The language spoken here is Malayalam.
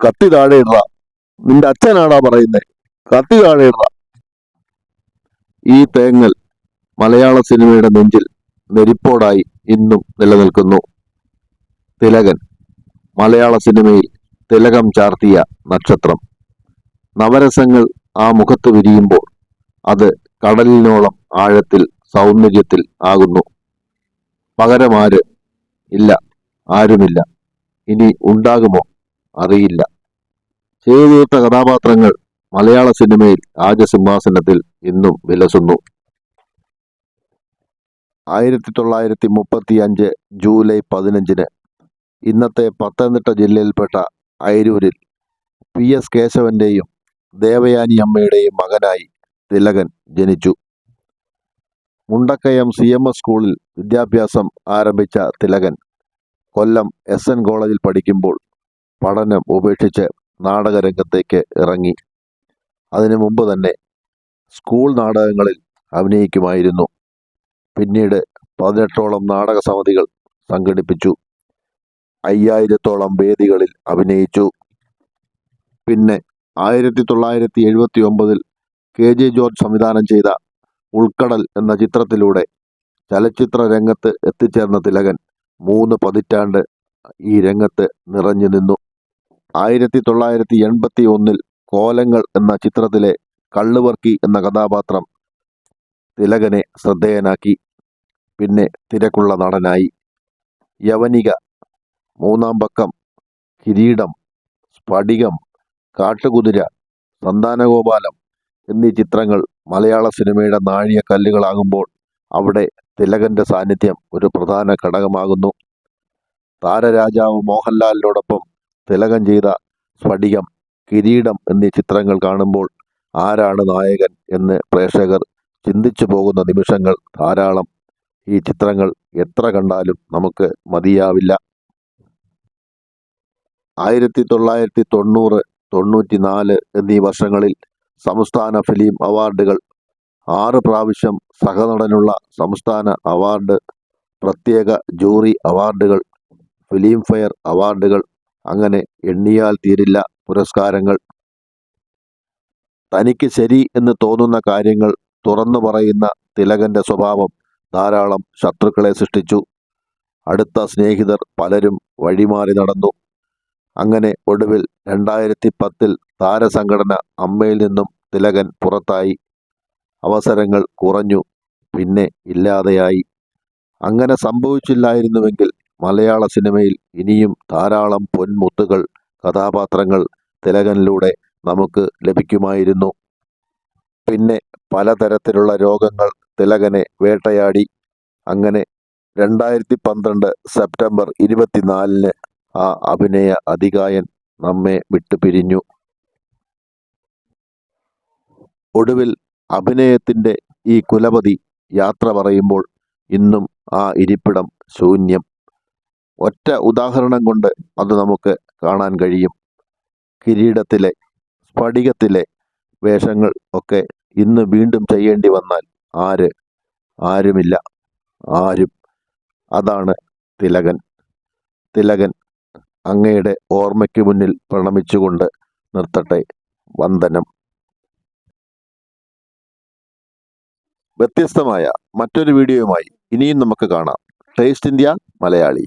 കത്തി താഴെ ഇട. നിന്റെ അച്ഛനാടാ പറയുന്നേ, കത്തി താഴെ ഇട. ഈ തേങ്ങൽ മലയാള സിനിമയുടെ നെഞ്ചിൽ നെരിപ്പോടായി ഇന്നും നിലനിൽക്കുന്നു. തിലകൻ മലയാള സിനിമയിൽ തിലകം ചാർത്തിയ നക്ഷത്രം. നവരസങ്ങൾ ആ മുഖത്ത് വിരിയുമ്പോൾ അത് കടലിനോളം ആഴത്തിൽ സൗന്ദര്യത്തിൽ ആകുന്നു. പകരമാര് ഇല്ല, ആരുമില്ല. ഇനി ഉണ്ടാകുമോ അറിയില്ല. ചെയ്തുതീർത്ത കഥാപാത്രങ്ങൾ മലയാള സിനിമയിൽ രാജസിംഹാസനത്തിൽ ഇന്നും വിലസുന്നു. 1935 ജൂലൈ 15 ഇന്നത്തെ പത്തനംതിട്ട ജില്ലയിൽപ്പെട്ട അയിരൂരിൽ PS കേശവന്റെയും ദേവയാനി അമ്മയുടെയും മകനായി തിലകൻ ജനിച്ചു. മുണ്ടക്കയം CMS സ്കൂളിൽ വിദ്യാഭ്യാസം ആരംഭിച്ച തിലകൻ കൊല്ലം SN കോളേജിൽ പഠിക്കുമ്പോൾ പഠനം ഉപേക്ഷിച്ച് നാടകരംഗത്തേക്ക് ഇറങ്ങി. അതിനു മുമ്പ് തന്നെ സ്കൂൾ നാടകങ്ങളിൽ അഭിനയിക്കുമായിരുന്നു. പിന്നീട് 18ഓളം നാടക സമിതികൾ സംഘടിപ്പിച്ചു. 5000ഓളം വേദികളിൽ അഭിനയിച്ചു. പിന്നെ 1979 KJ ജോർജ് സംവിധാനം ചെയ്ത ഉൾക്കടൽ എന്ന ചിത്രത്തിലൂടെ ചലച്ചിത്ര രംഗത്ത് എത്തിച്ചേർന്ന തിലകൻ 3 പതിറ്റാണ്ട് ഈ രംഗത്ത് നിറഞ്ഞു നിന്നു. 1981 കോലങ്ങൾ എന്ന ചിത്രത്തിലെ കള്ളുവർക്കി എന്ന കഥാപാത്രം തിലകനെ ശ്രദ്ധേയനാക്കി. പിന്നെ തിരക്കുള്ള നടനായി. യവനിക, മൂന്നാം പക്കം, കിരീടം, സ്ഫടികം, കാട്ടുകുതിര, സന്താനഗോപാലം എന്നീ ചിത്രങ്ങൾ മലയാള സിനിമയുടെ നാഴികക്കല്ലുകളാകുമ്പോൾ അവിടെ തിലകന്റെ സാന്നിധ്യം ഒരു പ്രധാന ഘടകമാകുന്നു. താരരാജാവ് മോഹൻലാലിനോടൊപ്പം തിലകൻ ചെയ്ത സ്ഫടികം, കിരീടം എന്നീ ചിത്രങ്ങൾ കാണുമ്പോൾ ആരാണ് നായകൻ എന്ന് പ്രേക്ഷകർ ചിന്തിച്ചു പോകുന്ന നിമിഷങ്ങൾ ധാരാളം. ഈ ചിത്രങ്ങൾ എത്ര കണ്ടാലും നമുക്ക് മതിയാവില്ല. 1990, 94 എന്നീ വർഷങ്ങളിൽ സംസ്ഥാന ഫിലിം അവാർഡുകൾ, 6 പ്രാവശ്യം സഹനടനുള്ള സംസ്ഥാന അവാർഡ്, പ്രത്യേക ജൂറി അവാർഡുകൾ, ഫിലിം ഫെയർ അവാർഡുകൾ, അങ്ങനെ എണ്ണിയാൽ തീരില്ല പുരസ്കാരങ്ങൾ. തനിക്ക് ശരി എന്ന് തോന്നുന്ന കാര്യങ്ങൾ തുറന്നു പറയുന്ന തിലകന്റെ സ്വഭാവം ധാരാളം ശത്രുക്കളെ സൃഷ്ടിച്ചു. അടുത്ത സ്നേഹിതർ പലരും വഴിമാറി നടന്നു. അങ്ങനെ ഒടുവിൽ 2010 താരസംഘടന അമ്മയിൽ നിന്നും തിലകൻ പുറത്തായി. അവസരങ്ങൾ കുറഞ്ഞു, പിന്നെ ഇല്ലാതെയായി. അങ്ങനെ സംഭവിച്ചില്ലായിരുന്നുവെങ്കിൽ മലയാള സിനിമയിൽ ഇനിയും ധാരാളം പൊൻമുത്തുകൾ, കഥാപാത്രങ്ങൾ തിലകനിലൂടെ നമുക്ക് ലഭിക്കുമായിരുന്നു. പിന്നെ പലതരത്തിലുള്ള രോഗങ്ങൾ തിലകനെ വേട്ടയാടി. അങ്ങനെ 2012 സെപ്റ്റംബർ 24 ആ അഭിനയ അതികായൻ നമ്മെ വിട്ടുപിരിഞ്ഞു. ഒടുവിൽ അഭിനയത്തിന്റെ ഈ കുലപതി യാത്ര പറയുമ്പോൾ ഇന്നും ആ ഇരിപ്പിടം ശൂന്യം. ഒറ്റ ഉദാഹരണം കൊണ്ട് അത് നമുക്ക് കാണാൻ കഴിയും. കിരീടത്തിലെ, സ്ഫടികത്തിലെ വേഷങ്ങൾ ഒക്കെ ഇന്ന് വീണ്ടും ചെയ്യേണ്ടി വന്നാൽ ആരുമില്ല. ആരും. അതാണ് തിലകൻ. തിലകൻ അങ്ങയുടെ ഓർമ്മയ്ക്ക് മുന്നിൽ പ്രണമിച്ചുകൊണ്ട് നിർത്തട്ടെ. വന്ദനം. വ്യത്യസ്തമായ മറ്റൊരു വീഡിയോയുമായി ഇനിയും നമുക്ക് കാണാം. Taste India Malayali.